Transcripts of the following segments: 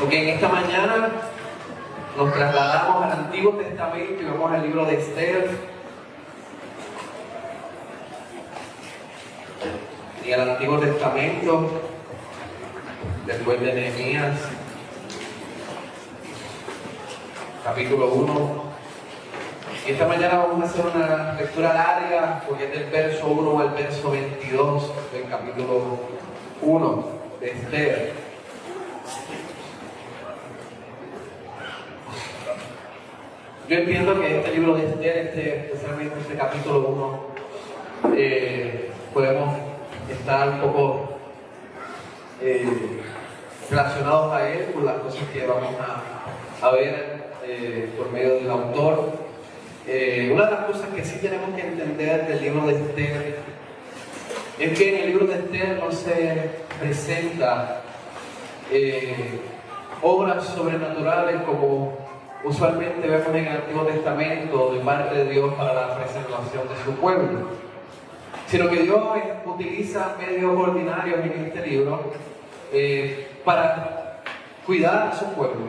Porque en esta mañana nos trasladamos al Antiguo Testamento y vamos al libro de Esther. Y al Antiguo Testamento, después de Nehemías, capítulo 1. Y esta mañana vamos a hacer una lectura larga, porque es del verso 1 al verso 22 del capítulo 1 de Esther. Yo entiendo que este libro de Esther, especialmente este capítulo 1, podemos estar un poco relacionados a él por las cosas que vamos a ver por medio del autor. Una de las cosas que sí tenemos que entender del libro de Esther es que en el libro de Esther no se presenta obras sobrenaturales como usualmente vemos en el Antiguo Testamento de parte de Dios para la preservación de su pueblo, sino que Dios utiliza medios ordinarios en este libro para cuidar a su pueblo,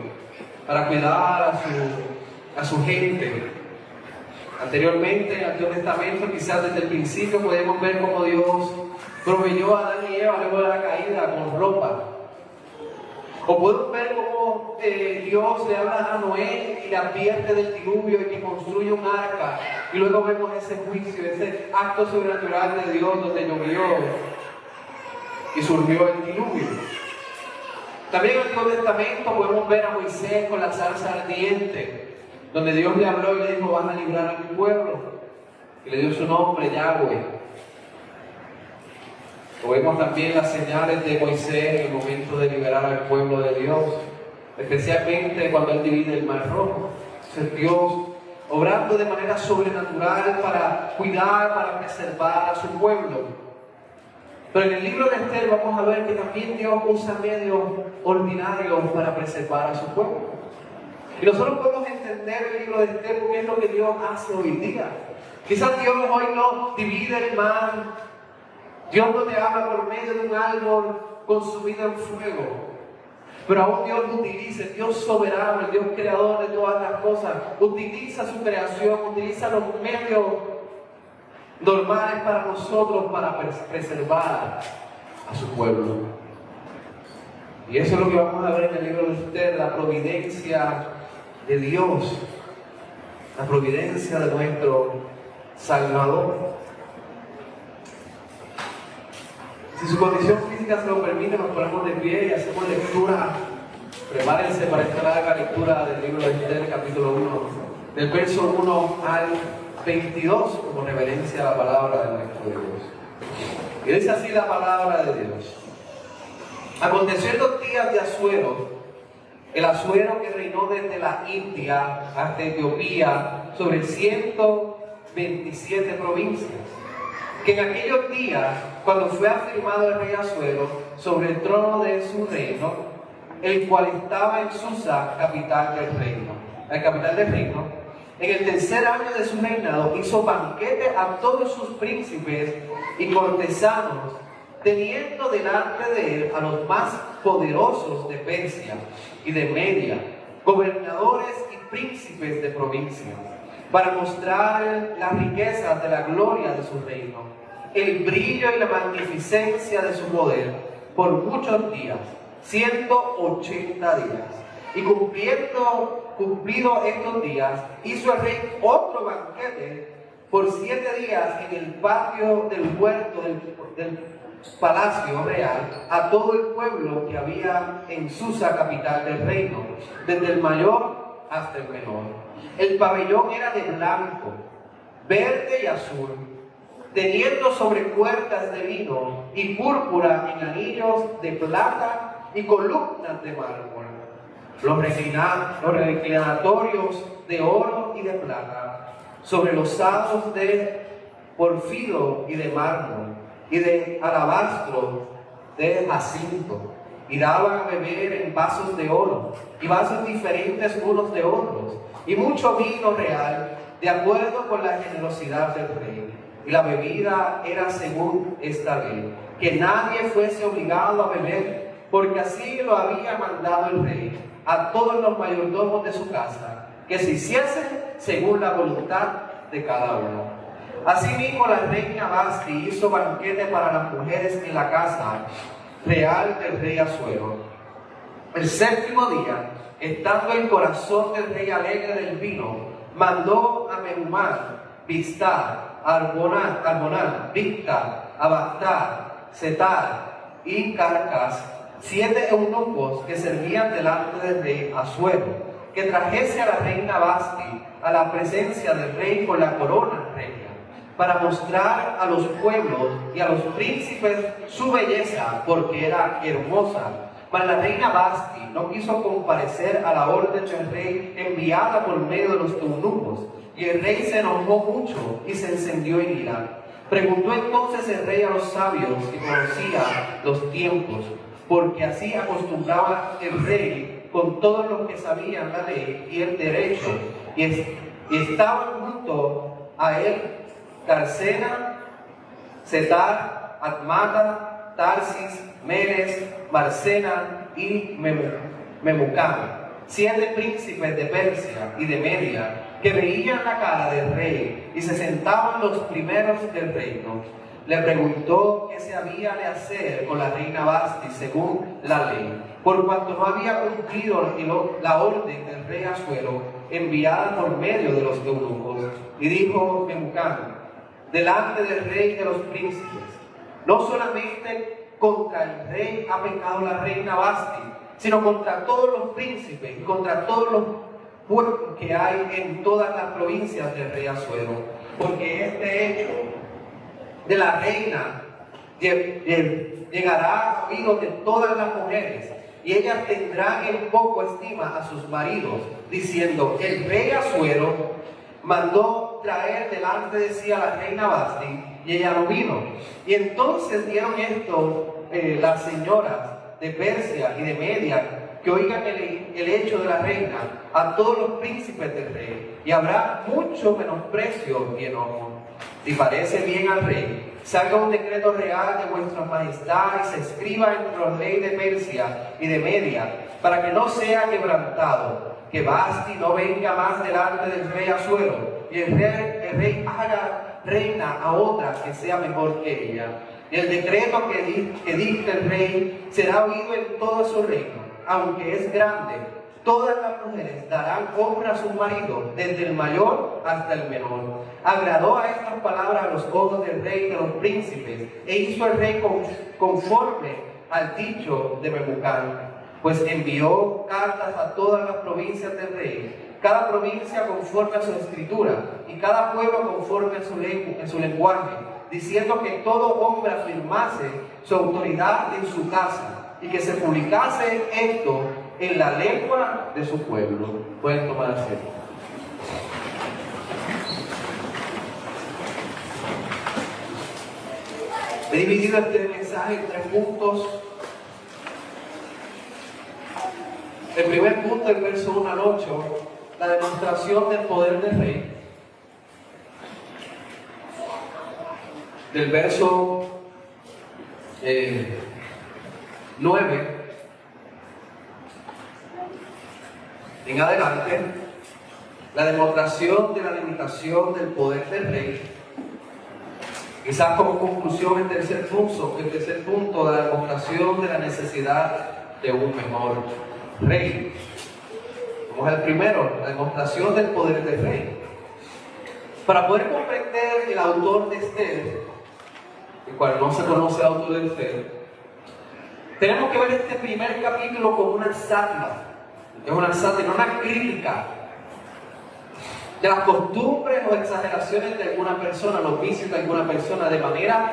para cuidar a su gente. Anteriormente, en el Antiguo Testamento, quizás desde el principio podemos ver cómo Dios proveyó a Adán y Eva luego de la caída con ropa. O podemos ver cómo Dios le habla a Noé y le advierte del diluvio y que construye un arca. Y luego vemos ese juicio, ese acto sobrenatural de Dios donde llovió y surgió el diluvio. También en el Antiguo Testamento podemos ver a Moisés con la zarza ardiente, donde Dios le habló y le dijo: vas a librar a mi pueblo. Y le dio su nombre, Yahweh. O vemos también las señales de Moisés en el momento de liberar al pueblo de Dios, especialmente cuando él divide el Mar Rojo. Es Dios obrando de manera sobrenatural para cuidar, para preservar a su pueblo. Pero en el libro de Esther vamos a ver que también Dios usa medios ordinarios para preservar a su pueblo. Y nosotros podemos entender el libro de Esther porque es lo que Dios hace hoy día. Quizás Dios hoy no divide el mar, Dios no te habla por medio de un árbol consumido en fuego, pero aún Dios lo utiliza, el Dios soberano, el Dios creador de todas las cosas, utiliza su creación, utiliza los medios normales para nosotros para preservar a su pueblo. Y eso es lo que vamos a ver en el libro de Esther, la providencia de Dios, la providencia de nuestro Salvador. Si su condición física se lo permite, nos ponemos de pie y hacemos lectura. Prepárense para esta larga lectura del libro de Esther, capítulo 1, del verso 1 al 22, como reverencia a la palabra de nuestro Dios. Y dice así la palabra de Dios. Aconteció en los días de Asuero, el Asuero que reinó desde la India hasta Etiopía sobre 127 provincias, que en aquellos días, cuando fue afirmado el rey Asuero sobre el trono de su reino, el cual estaba en Susa, capital del reino, en el tercer año de su reinado, hizo banquete a todos sus príncipes y cortesanos, teniendo delante de él a los más poderosos de Persia y de Media, gobernadores y príncipes de provincias, para mostrar las riquezas de la gloria de su reino, el brillo y la magnificencia de su poder, por muchos días, 180 días. Y cumplido estos días, hizo el rey otro banquete por 7 días en el patio del huerto del palacio real a todo el pueblo que había en Susa, capital del reino, desde el mayor hasta el menor. El pabellón era de blanco, verde y azul, teniendo sobre puertas de vino y púrpura en anillos de plata y columnas de mármol. Los reclinatorios de oro y de plata, sobre los hados de porfido y de mármol, y de alabastro de jacinto, y daban a beber en vasos de oro, y vasos diferentes unos de otros, y mucho vino real, de acuerdo con la generosidad del rey. Y la bebida era según esta ley, que nadie fuese obligado a beber porque así lo había mandado el rey a todos los mayordomos de su casa, que se hiciesen según la voluntad de cada uno. Asimismo, la reina Vasti hizo banquete para las mujeres en la casa real del rey Asuero. El séptimo día, estando el corazón del rey alegre del vino, mandó a Mehumán, Biztar, Arbonán, Bigtar, Abastar, Setar y Carcas, 7 eunucos que servían delante del rey Asuero, que trajese a la reina Vasti a la presencia del rey con la corona regia, para mostrar a los pueblos y a los príncipes su belleza, porque era hermosa. Mas la reina Vasti no quiso comparecer a la orden del rey enviada por medio de los eunucos, y el rey se enojó mucho y se encendió en ira. Preguntó entonces el rey a los sabios que conocía los tiempos, porque así acostumbraba el rey con todos los que sabían la ley y el derecho, y estaban junto a él Carcena, Setar, Admata, Tarsis, Meres, Marcena y Memucán, 7 príncipes de Persia y de Media, que veían la cara del rey y se sentaban los primeros del reino. Le preguntó qué se había de hacer con la reina Vasti según la ley, por cuanto no había cumplido la orden del rey Asuero enviada por medio de los eunucos. Y dijo Memucán delante del rey y de los príncipes: no solamente contra el rey ha pecado la reina Vasti, sino contra todos los príncipes y contra todos los pueblos que hay en todas las provincias del rey Asuero, porque este hecho de la reina llegará a oídos de todas las mujeres, y ellas tendrán en poco estima a sus maridos, diciendo: el rey Asuero mandó traer delante de sí a la reina Vasti, y ella no vino. Y entonces dieron esto las señoras de Persia y de Media, que oigan el hecho de la reina, a todos los príncipes del rey, y habrá mucho menosprecio y enojo. Si parece bien al rey, salga un decreto real de vuestra majestad y se escriba entre los reyes de Persia y de Media, para que no sea quebrantado, que Vasti no venga más delante del rey Asuero, y el rey haga reina a otra que sea mejor que ella. Y el decreto que dicte el rey será oído en todo su reino, aunque es grande. Todas las mujeres darán honra a sus maridos, desde el mayor hasta el menor. Agradó a estas palabras a los ojos del rey y de los príncipes, e hizo el rey conforme al dicho de Memucán, pues envió cartas a todas las provincias del rey, cada provincia conforme a su escritura, y cada pueblo conforme a su lenguaje, diciendo que todo hombre afirmase su autoridad en su casa, y que se publicase esto en la lengua de su pueblo. Pueden tomar asiento. He dividido este mensaje en 3 puntos. El primer punto, el verso 1 al 8, la demostración del poder del rey. Del verso 9 en adelante, la demostración de la limitación del poder del rey. Quizás como conclusión el tercer punto, la demostración de la necesidad de un mejor rey. Como es el primero, la demostración del poder del rey. Para poder comprender el autor de Esther, el cual no se conoce el autor de Esther, tenemos que ver este primer capítulo como una sátira. Es una sátira, una crítica de las costumbres o exageraciones de alguna persona, los vicios de alguna persona, de manera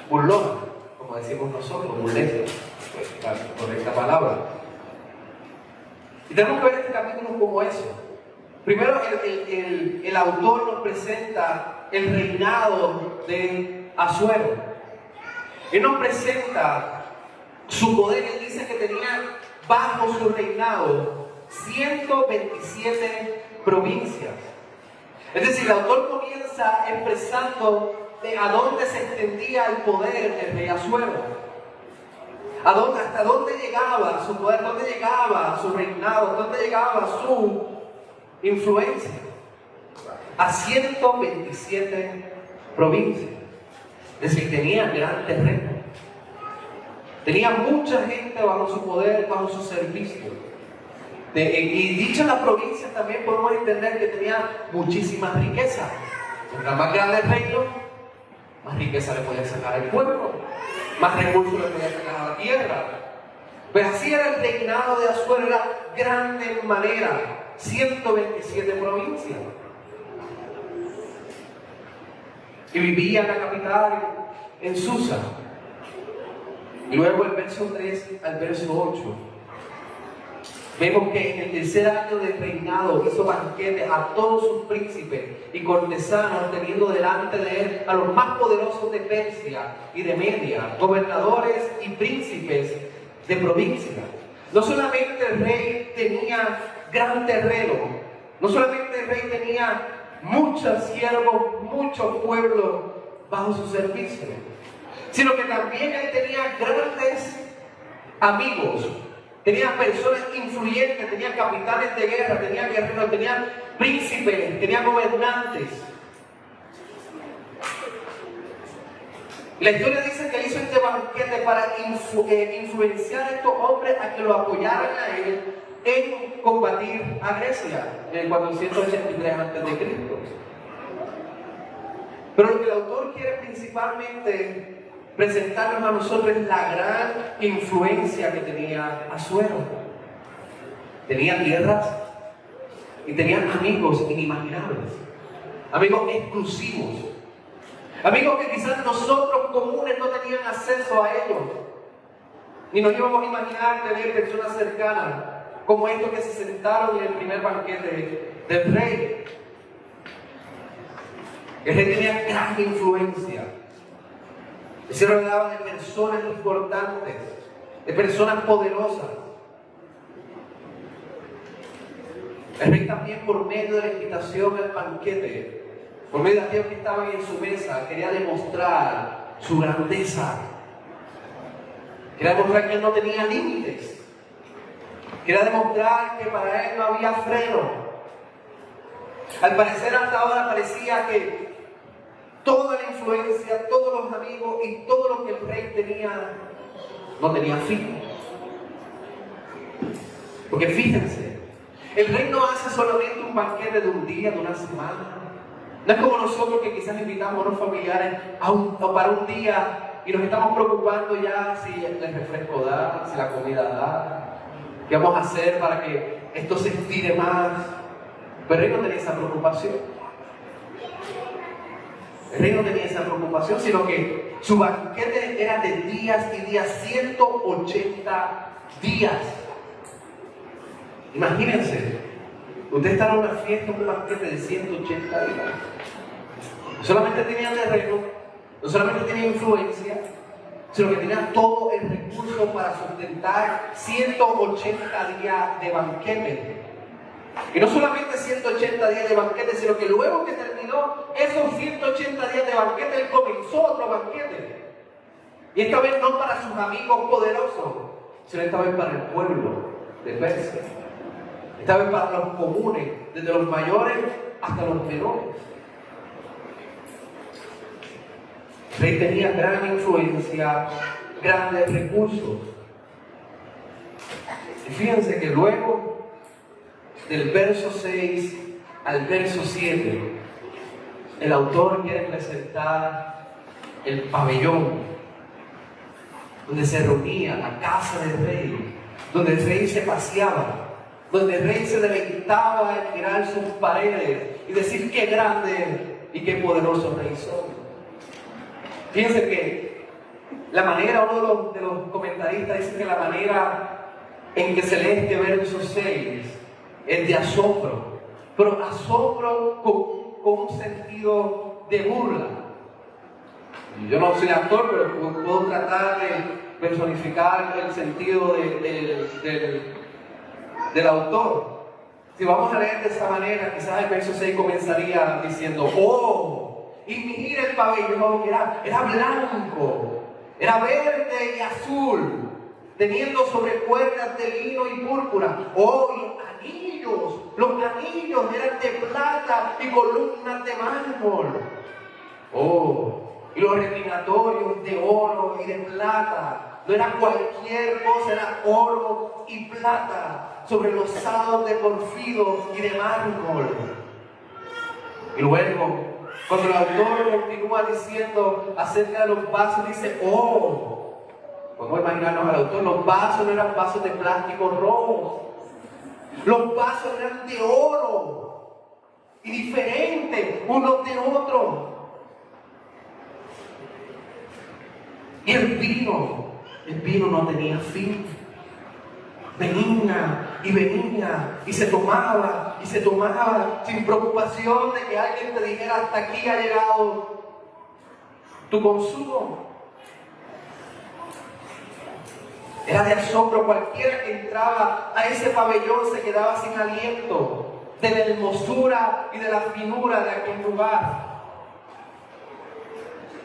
burlona, como decimos nosotros, burlesca, pues, la correcta palabra. Y tenemos que ver este capítulo como eso. Primero, el autor nos presenta el reinado de Asuero. Él nos presenta su poder. Él dice que tenía bajo su reinado 127 provincias. Es decir, el autor comienza expresando de a dónde se extendía el poder del rey Asuero. ¿Hasta dónde llegaba su poder? ¿Dónde llegaba su reinado? ¿Dónde llegaba su influencia? A 127 provincias. Es decir, tenía gran terreno. Tenía mucha gente bajo su poder, bajo su servicio. Y dicho las provincias también podemos entender que tenía muchísimas riquezas. Mientras más grande el reino, más riqueza le podía sacar al pueblo, más recursos le podía sacar a la tierra. Pues así era el reinado de Asuero, era grande en manera, 127 provincias. Y vivía en la capital, en Susa. Y luego el verso 3 al verso 8. Vemos que en el tercer año de reinado hizo banquetes a todos sus príncipes y cortesanos, teniendo delante de él a los más poderosos de Persia y de Media, gobernadores y príncipes de provincia. No solamente el rey tenía gran terreno, no solamente el rey tenía muchos siervos, muchos pueblos bajo su servicio, sino que también él tenía grandes amigos. Tenía personas influyentes, tenía capitanes de guerra, tenía guerreros, tenía príncipes, tenía gobernantes. La historia dice que hizo este banquete para influenciar a estos hombres a que lo apoyaran a él en combatir a Grecia en el 483 a.C. Pero lo que el autor quiere principalmente presentarnos a nosotros es la gran influencia que tenía Asuero. Tenía tierras y tenía amigos inimaginables, amigos exclusivos, amigos que quizás nosotros comunes no tenían acceso a ellos, ni nos íbamos a imaginar tener personas cercanas como estos que se sentaron en el primer banquete del rey. El rey tenía gran influencia. Se rodeaba de personas importantes, de personas poderosas. El rey también, por medio de la invitación al banquete, por medio de aquellos que estaban en su mesa, quería demostrar su grandeza. Quería demostrar que él no tenía límites. Quería demostrar que para él no había freno. Al parecer, hasta ahora parecía que toda la influencia, todos los amigos y todo lo que el rey tenía no tenía fin. Porque fíjense, el rey no hace solamente un banquete de un día, de una semana. No es como nosotros que quizás invitamos a los familiares para un día y nos estamos preocupando ya si el refresco da, si la comida da, qué vamos a hacer para que esto se estire más. Pero el rey no tenía esa preocupación. El rey no tenía esa preocupación, sino que su banquete era de días y días, 180 días. Imagínense, usted está en una fiesta, un banquete de 180 días. No solamente tenía terreno, no solamente tenía influencia, sino que tenía todo el recurso para sustentar 180 días de banquete. Y no solamente 180 días de banquete, sino que luego que terminó esos 180 días de banquete, él comenzó otro banquete. Y esta vez no para sus amigos poderosos, sino esta vez para el pueblo de Persia. Esta vez para los comunes, desde los mayores hasta los menores. El rey tenía gran influencia, grandes recursos. Y fíjense que luego, del verso 6 al verso 7, el autor quiere presentar el pabellón donde se reunía la casa del rey, donde el rey se paseaba, donde el rey se deleitaba en mirar sus paredes y decir qué grande y qué poderoso rey soy. Fíjense que la manera, uno de los comentaristas dice que la manera en que se lee este verso 6 es de asombro, pero asombro con un sentido de burla. Yo no soy actor, pero puedo tratar de personificar el sentido del autor. Si vamos a leer de esa manera, quizás el verso 6 comenzaría diciendo: ¡oh! Y mira el pabellón, era blanco, era verde y azul. teniendo sobre cuerdas de lino y púrpura. Oh, los anillos eran de plata y columnas de mármol. Oh, y los reclinatorios de oro y de plata. No era cualquier cosa, era oro y plata sobre los sados de porfido y de mármol. Y luego, cuando el autor continúa diciendo acerca de los vasos, dice, oh, podemos imaginarnos al autor, los vasos no eran vasos de plástico rojo. Los vasos eran de oro y diferentes unos de otros. Y el vino no tenía fin. Venía y se tomaba sin preocupación de que alguien te dijera hasta aquí ha llegado tu consumo. Era de asombro, cualquiera que entraba a ese pabellón se quedaba sin aliento de la hermosura y de la finura de aquel lugar.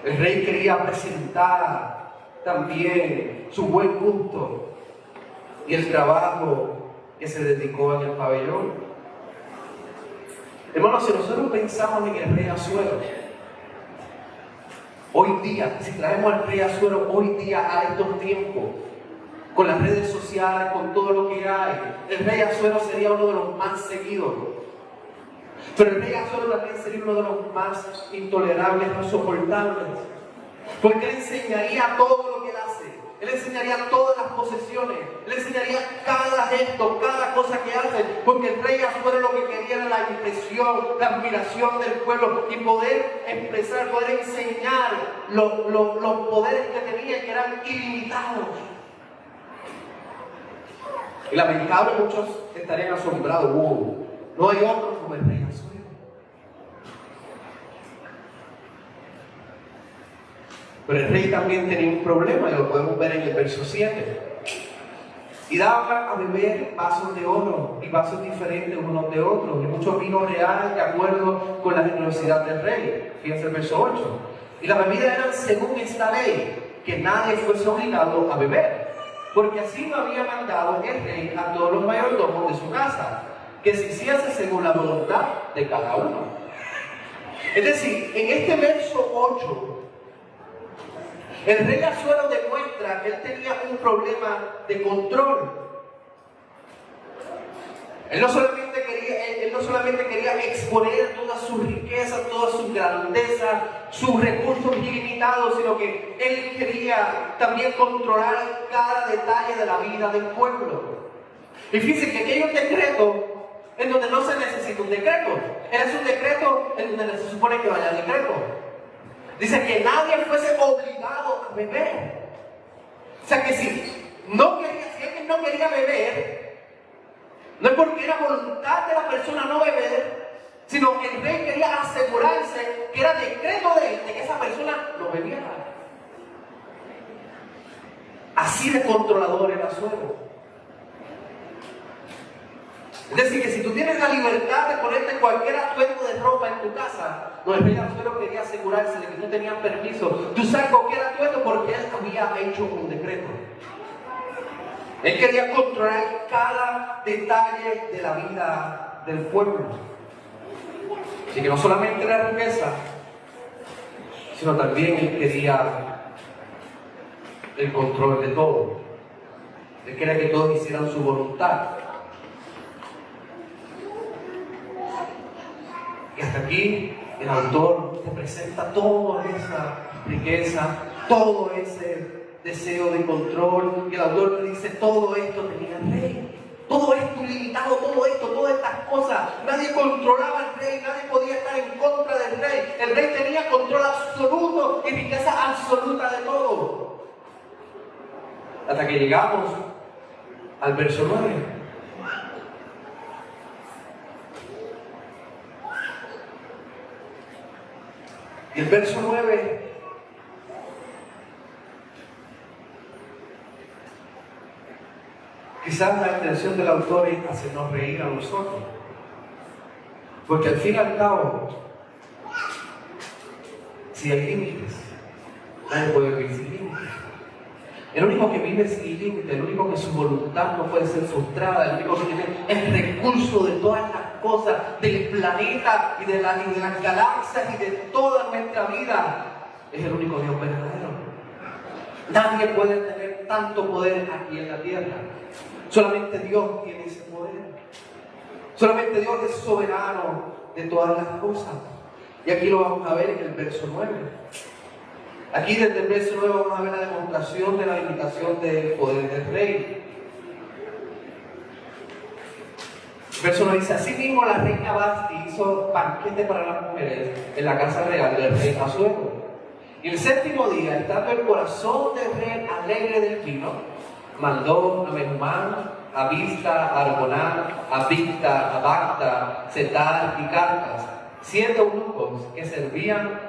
El rey quería presentar también su buen gusto y el trabajo que se dedicó en el pabellón. Hermanos, si nosotros pensamos en el rey Asuero, hoy día, si traemos al rey Asuero hoy día a estos tiempos, con las redes sociales, con todo lo que hay, el rey Asuero sería uno de los más seguidos. Pero el rey Asuero también sería uno de los más intolerables, no soportables. Porque él enseñaría todo lo que él hace. Él enseñaría todas las posesiones. Él enseñaría cada gesto, cada cosa que hace. Porque el rey Asuero lo que quería era la impresión, la admiración del pueblo. Y poder expresar, poder enseñar los poderes que tenía, que eran ilimitados. Y lamentable, muchos estarían asombrados. No hay otro como el rey Asuero. Pero el rey también tenía un problema, y lo podemos ver en el verso 7. Y daba a beber vasos de oro y vasos diferentes unos de otros, y mucho vino real de acuerdo con la generosidad del rey. Fíjense el verso 8. Y las bebidas eran según esta ley, que nadie fuese obligado a beber, porque así lo había mandado el rey a todos los mayordomos de su casa, que se hiciese según la voluntad de cada uno. Es decir, en este verso 8, el rey Asuero demuestra que él tenía un problema de control. Él no solamente quería exponer todas sus riquezas, todas sus grandezas, sus recursos ilimitados, sino que él quería también controlar cada detalle de la vida del pueblo. Y fíjense que aquí hay un decreto en donde no se necesita un decreto. Es un decreto en donde se supone que vaya el decreto. Dice que nadie fuese obligado a beber. O sea que si alguien no quería beber, no es porque era voluntad de la persona no beber, sino que el rey quería asegurarse que era decreto de él, de que esa persona no bebiera. Así de controlador era Asuero. Es decir, que si tú tienes la libertad de ponerte cualquier atuendo de ropa en tu casa, no, el rey Asuero quería asegurarse de que tú tenías permiso de usar cualquier atuendo porque él había hecho un decreto. Él quería controlar cada detalle de la vida del pueblo. Así que no solamente la riqueza, sino también él quería el control de todo. Él quería que todos hicieran su voluntad. Y hasta aquí el autor te presenta toda esa riqueza, todo ese deseo de control. Y el autor te dice, todo esto tenía el rey. Todo esto ilimitado, todo esto, todas estas cosas. Nadie controlaba al rey, nadie podía estar en contra del rey. El rey tenía control absoluto y riqueza absoluta de todo. Hasta que llegamos al verso 9. Y el verso 9 quizás la intención del autor es hacernos reír a nosotros, porque al fin y al cabo, si hay límites, nadie puede vivir sin límites. el único que vive sin límite, el único que su voluntad no puede ser frustrada, el único que tiene el recurso de todas las cosas del planeta y de las galaxias y de toda nuestra vida, es el único Dios verdadero. Nadie puede tener tanto poder aquí en la tierra. Solamente Dios tiene ese poder. Solamente Dios es soberano de todas las cosas. Y aquí lo vamos a ver en el verso 9. Aquí desde el verso 9 vamos a ver la demostración de la limitación del poder del rey. El verso 9 dice: asimismo la reina Vasti hizo banquete para las mujeres en la casa real del rey Asuero. Y el séptimo día, estando el corazón del rey alegre del vino, mandó a Mehumán, a Bizta, a Argoná, a Bigta, a Bacta, Setar y Carcas, 7 eunucos que servían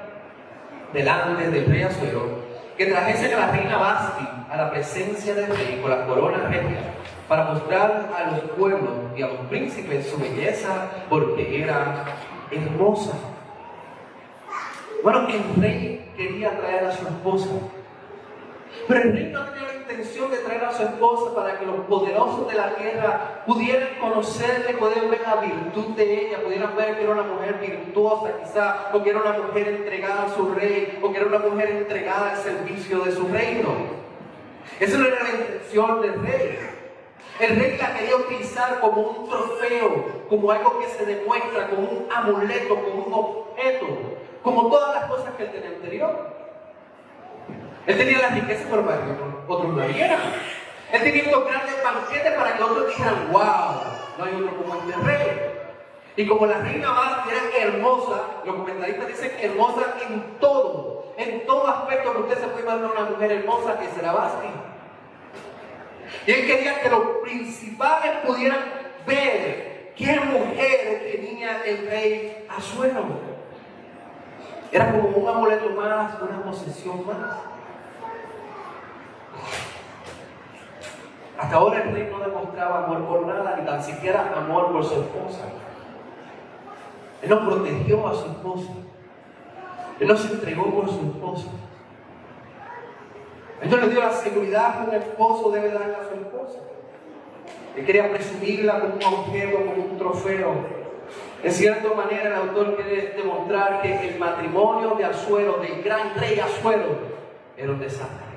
delante del rey Asuero, que trajesen a la reina Vasti a la presencia del rey con las coronas regias, para mostrar a los pueblos y a los príncipes su belleza, porque era hermosa. Bueno, el rey quería traer a su esposa, pero el rey no tenía la intención de traer a su esposa para que los poderosos de la tierra pudieran conocerle, pudieran ver la virtud de ella, pudieran ver que era una mujer virtuosa quizá, o que era una mujer entregada a su rey, o que era una mujer entregada al servicio de su reino. Esa no era la intención del rey. El rey la quería utilizar como un trofeo, como algo que se demuestra, como un amuleto, como un objeto, como todas las cosas que él tenía anterior. Él tenía las riquezas para que otros la vieran. Él tenía estos grandes banquetes para que otros dijeran: wow, no hay otro como este rey. Y como la reina Vasti era hermosa, los comentaristas dicen que hermosa en todo aspecto que usted se puede imaginar una mujer hermosa, que será Vasti. Y él quería que los principales pudieran ver qué mujer tenía el rey Asuero. Era como un amuleto más, una posesión más. Hasta ahora el rey no demostraba amor por nada, ni tan siquiera amor por su esposa. Él no protegió a su esposa. Él no se entregó por su esposa. Él no le dio la seguridad que un esposo debe darle a su esposa. Él quería presumirla como un objeto, como un trofeo. En cierta manera, el autor quiere demostrar que el matrimonio de Asuero, del gran rey Asuero, era un desastre.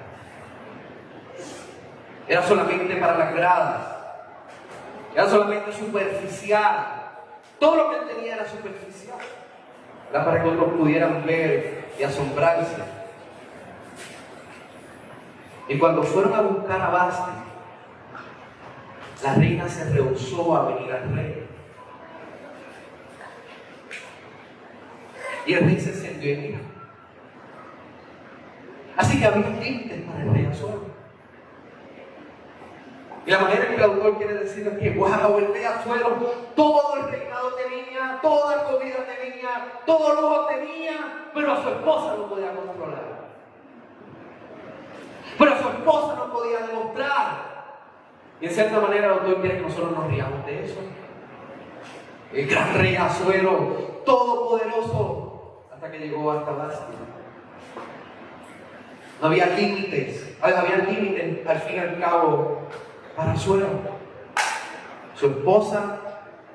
Era solamente para las gradas. Era solamente superficial. Todo lo que él tenía era superficial. Era para que otros pudieran ver y asombrarse. Y cuando fueron a buscar a Vasti, la reina se rehusó a venir al rey. Y el rey se encendió en ira. Así que había límites para el rey Asuero. Y la manera en que el autor quiere decir es que, wow, el rey Asuero todo el reinado tenía, toda comida tenía, todo lujo tenía, pero a su esposa no podía controlar. Pero a su esposa no podía demostrar. Y en cierta manera el autor quiere que nosotros nos riamos de eso. El gran rey Asuero, todopoderoso, hasta que llegó hasta Vasti. No había límites, había límites al fin y al cabo para Asuero. Su esposa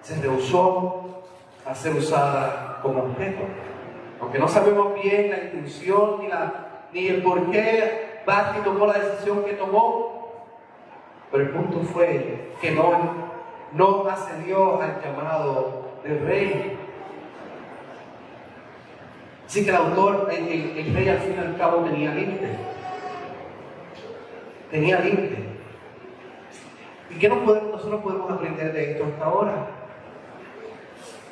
se rehusó a ser usada como objeto. Aunque no sabemos bien la intención ni el por qué Vasti tomó la decisión que tomó, pero el punto fue que no accedió al llamado del rey. Así que el autor, el rey al fin y al cabo tenía límite. Tenía límite. ¿Y qué nosotros podemos aprender de esto hasta ahora?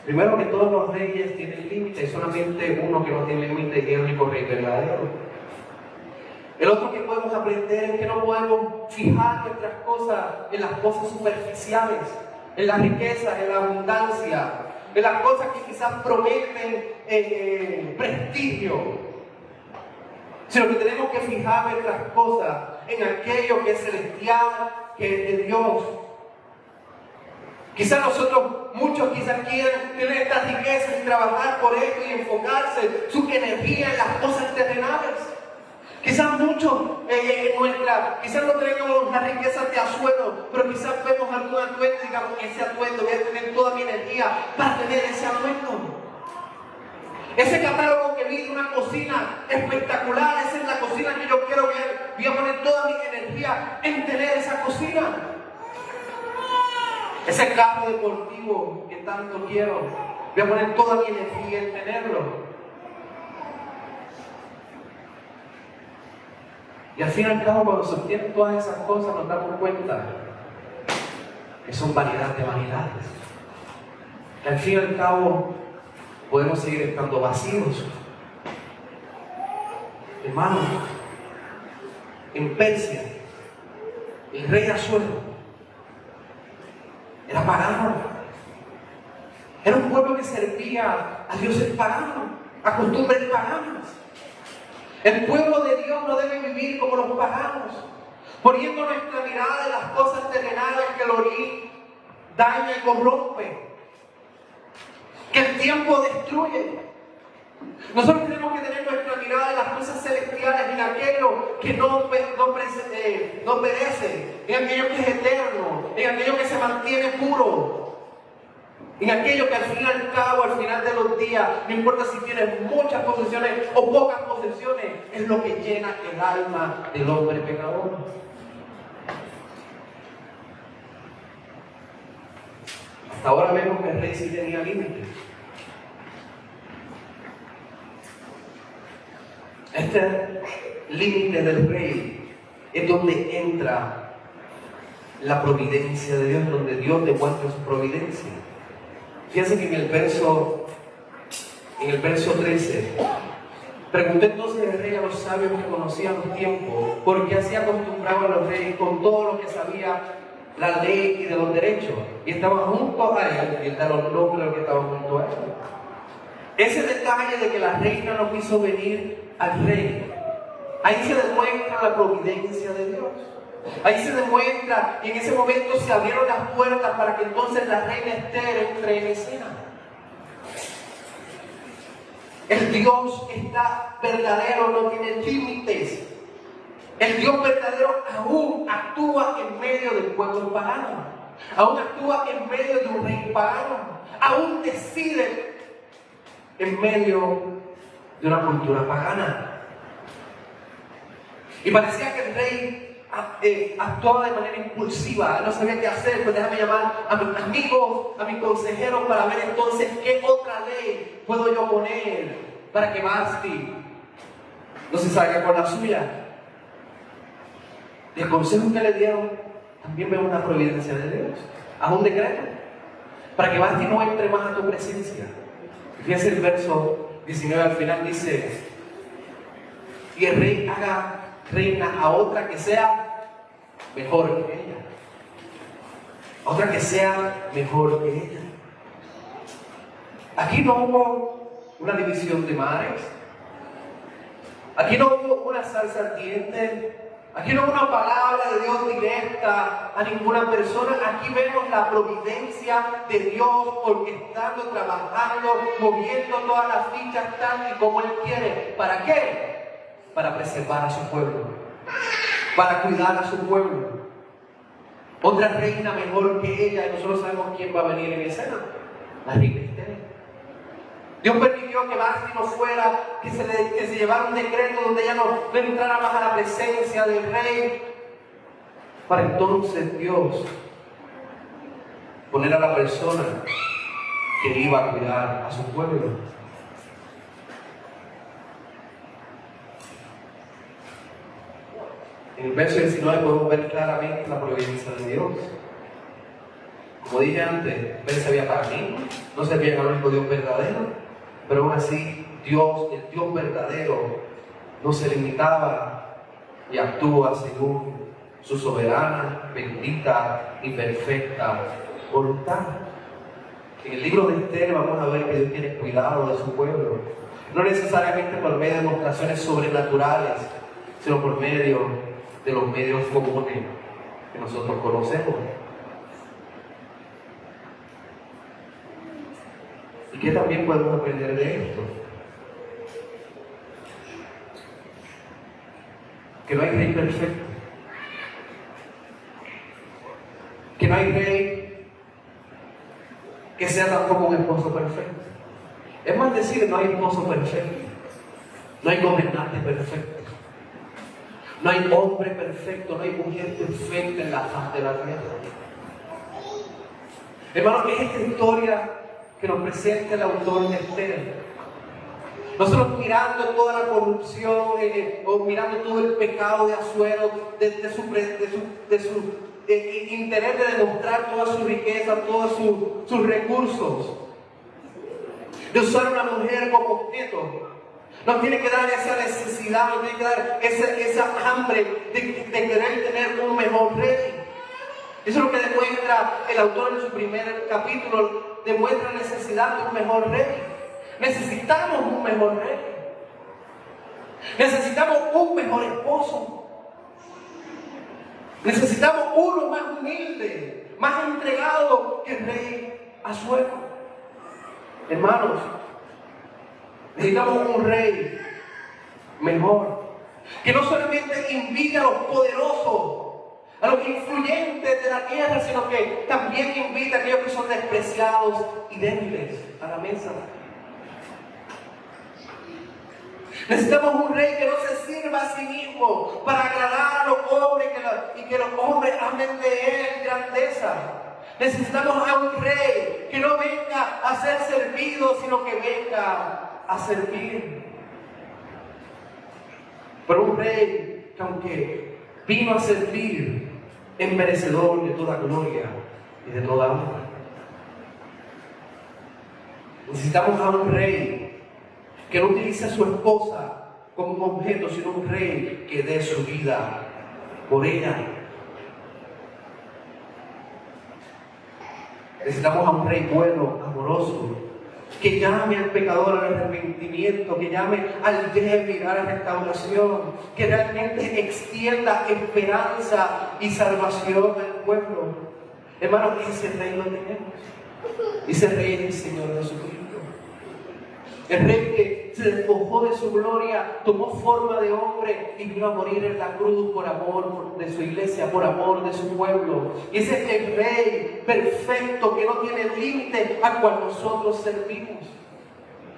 Primero, que todos los reyes tienen límites, solamente uno que no tiene límite y es el único rey verdadero. El otro que podemos aprender es que no podemos fijar nuestras cosas en las cosas superficiales, en la riqueza, en la abundancia, en las cosas que quizás prometen prestigio, sino que tenemos que fijar nuestras cosas en aquello que es celestial, que es de Dios. Quizás muchos quieren tener estas riquezas y trabajar por esto y enfocarse su energía en las cosas terrenales. Quizás muchos quizás no tenemos las riquezas de asueto, pero quizás vemos algún atuendo y digamos, ese atuendo, voy a tener toda mi energía para tener ese atuendo. Ese catálogo que vi de una cocina espectacular, esa es la cocina que yo quiero ver. Voy a poner toda mi energía en tener esa cocina. Ese carro deportivo que tanto quiero, voy a poner toda mi energía en tenerlo. Y al fin y al cabo, cuando se obtienen todas esas cosas, nos damos cuenta que son vanidad de vanidades. Y al fin y al cabo, podemos seguir estando vacíos. Hermanos, en Persia, el rey Asuero era pagano. Era un pueblo que servía a dioses paganos, a costumbres paganas. El pueblo de Dios no debe vivir como los paganos, poniendo nuestra mirada en las cosas terrenales que el orín daña y corrompe, que el tiempo destruye. Nosotros tenemos que tener nuestra mirada en las cosas celestiales, en aquello que no perece, en aquello que es eterno, en aquello que se mantiene puro, en aquello que al fin y al cabo, al final de los días, no importa si tienes muchas posesiones o pocas posesiones, es lo que llena el alma del hombre pecador. Hasta ahora vemos que el rey sí tenía límites. Este límite del rey es donde entra la providencia de Dios, donde Dios demuestra su providencia. Fíjense que en el verso 13, preguntó entonces el rey a los sabios que conocían los tiempos, ¿por qué así acostumbraban a los reyes con todo lo que sabía la ley y de los derechos? Y estaban juntos a él, y él da los nombres de los que estaban juntos a él. Ese detalle de que la reina no quiso venir al rey, ahí se demuestra la providencia de Dios. Ahí se demuestra, y en ese momento se abrieron las puertas para que entonces la reina Esther entre en escena. El Dios que está verdadero no tiene límites. El Dios verdadero aún actúa en medio del pueblo pagano. Aún actúa en medio de un rey pagano. Aún decide en medio de una cultura pagana. Y parecía que el rey actuaba de manera impulsiva, no sabía qué hacer, pues déjame llamar a mis amigos, a mis consejeros para ver entonces qué otra ley puedo yo poner para que Vasti no se salga con la suya. Y el consejo que le dieron también veo una providencia de Dios, a un decreto, para que Vasti no entre más a tu presencia. Fíjense el verso 19 al final, dice: y el rey haga reina a otra que sea mejor que ella. A otra que sea mejor que ella. Aquí no hubo una división de mares. Aquí no hubo una salsa ardiente. Aquí no hubo una palabra de Dios directa a ninguna persona. Aquí vemos la providencia de Dios orquestando, trabajando, moviendo todas las fichas tal y como Él quiere. ¿Para qué? Para preservar a su pueblo, para cuidar a su pueblo. Otra reina mejor que ella, y nosotros sabemos quién va a venir en escena: la reina Esther. Dios permitió que Vasti no fuera, que se llevara un decreto donde ella no entrara más a la presencia del rey, para entonces Dios poner a la persona que iba a cuidar a su pueblo. En el verso 19 podemos ver claramente la providencia de Dios. Como dije antes, él servía para mí, no servía al único Dios verdadero, pero aún así Dios, el Dios verdadero, no se limitaba y actúa según su soberana, bendita y perfecta voluntad. En el libro de Esther vamos a ver que Dios tiene cuidado de su pueblo, no necesariamente por medio de demostraciones sobrenaturales, sino por medio de los medios comunes que nosotros conocemos. ¿Y qué también podemos aprender de esto? que no hay rey perfecto, que no hay rey que sea tampoco un esposo perfecto. Es más decir, no hay esposo perfecto, no hay gobernante perfecto, no hay hombre perfecto, no hay mujer perfecta en la faz de la tierra. Hermano, es esta historia que nos presenta el autor de Esther. Nosotros mirando toda la corrupción, o mirando todo el pecado de Asuero, de su interés de demostrar toda su riqueza, todos sus recursos, de usar a una mujer como objeto, nos tiene que dar esa necesidad, nos tiene que dar esa hambre de querer tener un mejor rey. Eso es lo que demuestra el autor en su primer capítulo, demuestra la necesidad de un mejor rey. Necesitamos un mejor rey. Necesitamos un mejor esposo. Necesitamos uno más humilde, más entregado que el rey Asuero. Hermanos, necesitamos un rey mejor, que no solamente invite a los poderosos, a los influyentes de la tierra, sino que también invita a aquellos que son despreciados y débiles a la mesa. Necesitamos un rey que no se sirva a sí mismo para agradar a los hombres y que los hombres hablen de él en grandeza. Necesitamos a un rey que no venga a ser servido, sino que venga a servir. Pero un rey que, aunque vino a servir, es merecedor de toda gloria y de toda honra. Necesitamos a un rey que no utilice a su esposa como un objeto, sino un rey que dé su vida por ella. Necesitamos a un rey bueno, amoroso, que llame al pecador al arrepentimiento, que llame al débil a la restauración, que realmente extienda esperanza y salvación al pueblo. Hermanos, ese rey lo tenemos. Ese rey es el Señor Jesucristo. El rey que se despojó de su gloria, tomó forma de hombre y vino a morir en la cruz por amor de su iglesia, por amor de su pueblo. Y ese es el rey perfecto que no tiene límite al cual nosotros servimos.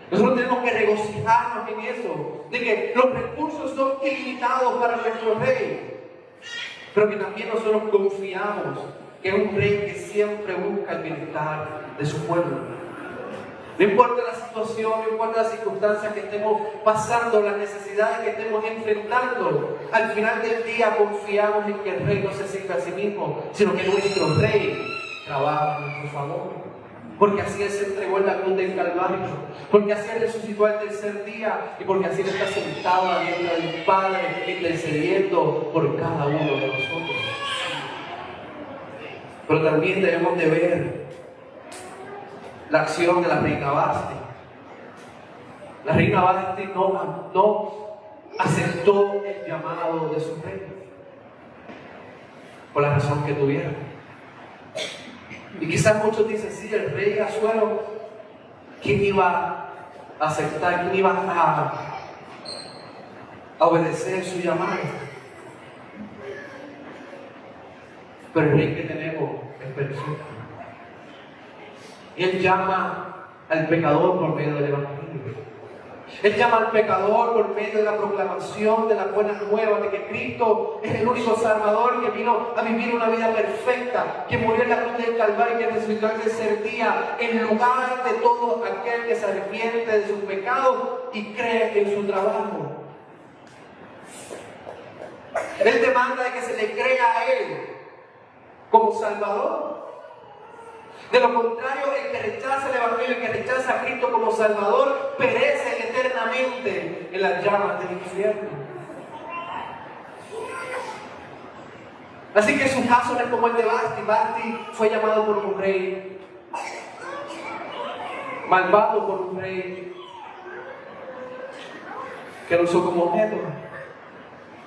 Nosotros tenemos que regocijarnos en eso, de que los recursos son ilimitados para nuestro rey, pero que también nosotros confiamos que es un rey que siempre busca el bienestar de su pueblo. No importa la situación, no importa las circunstancias que estemos pasando, las necesidades que estemos enfrentando, al final del día confiamos en que el rey no se sirve a sí mismo, sino que nuestro rey trabaja a nuestro favor. Porque así Él se entregó en la cruz del Calvario, porque así Él resucitó al tercer día y porque así Él está sentado a la diestra del Padre intercediendo por cada uno de nosotros. Pero también debemos de ver la acción de la reina Vasti. La reina Vasti no aceptó el llamado de su rey, por la razón que tuviera. Y quizás muchos dicen, sí, el rey Asuero, ¿quién iba a aceptar? ¿Quién iba a obedecer su llamado? Pero el rey que tenemos es perfecto. Y Él llama al pecador por medio del Evangelio. Él llama al pecador por medio de la proclamación de la buena nueva de que Cristo es el único Salvador que vino a vivir una vida perfecta, que murió en la cruz del Calvario y que resucitó al tercer día en lugar de todo aquel que se arrepiente de sus pecados y cree en su trabajo. Él demanda de que se le crea a Él como Salvador. De lo contrario, el que rechaza el Evangelio, el que rechaza a Cristo como Salvador, perece eternamente en las llamas del infierno. Así que su caso no es como el de Vasti. Vasti fue llamado por un rey malvado, por un rey que lo usó como objeto.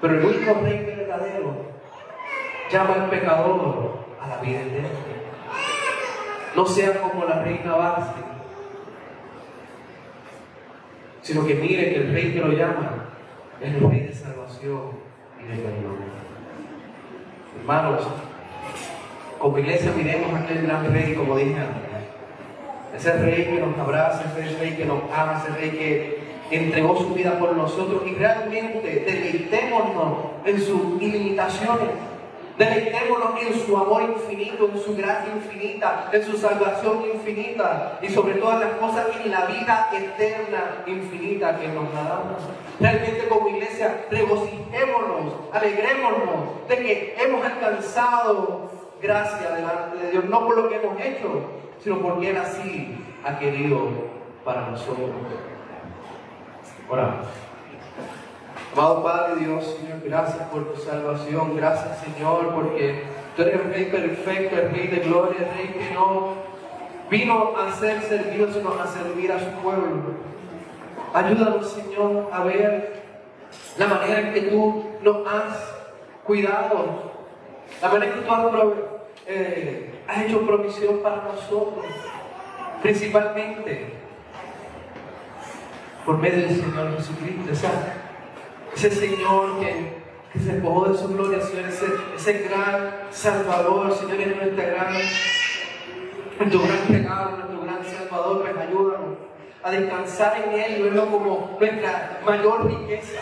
Pero el único rey verdadero llama al pecador a la vida eterna. No sea como la reina Vasti, sino que mire que el rey que lo llama es el rey de salvación, y de perdón. Hermanos, como iglesia miremos a aquel gran rey, como dije antes. Ese rey que nos abraza, ese rey que nos ama, ese rey que entregó su vida por nosotros, y realmente deleitémonos en sus ilimitaciones, deleitémonos en su amor infinito, en su gracia infinita, en su salvación infinita, y sobre todas las cosas en la vida eterna infinita que nos ha dado. Realmente como iglesia regocijémonos, alegrémonos de que hemos alcanzado gracia delante de Dios, no por lo que hemos hecho, sino porque Él así ha querido para nosotros. Oramos. Amado Padre Dios, Señor, gracias por tu salvación, gracias Señor, porque tú eres el Rey perfecto, el Rey de gloria, el Rey que no vino a ser servido, sino a servir a su pueblo. Ayúdanos, Señor, a ver la manera en que tú nos has cuidado, la manera en que tú has hecho provisión para nosotros, principalmente por medio del Señor Jesucristo, ese Señor que se despojó de su gloria, Señor, ese gran Salvador, Señor, es nuestro gran regalo, nuestro gran Salvador. Pues ayúdanos a descansar en Él y verlo como nuestra mayor riqueza.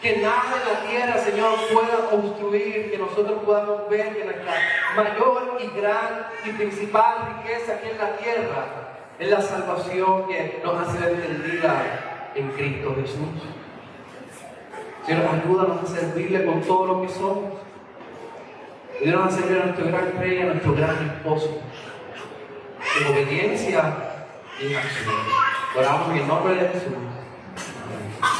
Que nada en la tierra, Señor, pueda obstruir, que nosotros podamos ver que nuestra mayor y gran y principal riqueza aquí en la tierra es la salvación que nos ha sido entendida en Cristo Jesús. Señor, ayúdanos a servirle con todo lo que somos. Ayúdanos a servir a nuestro gran Rey, a nuestro gran Esposo, en obediencia y en acción. Oramos en el nombre de Jesús. Amén.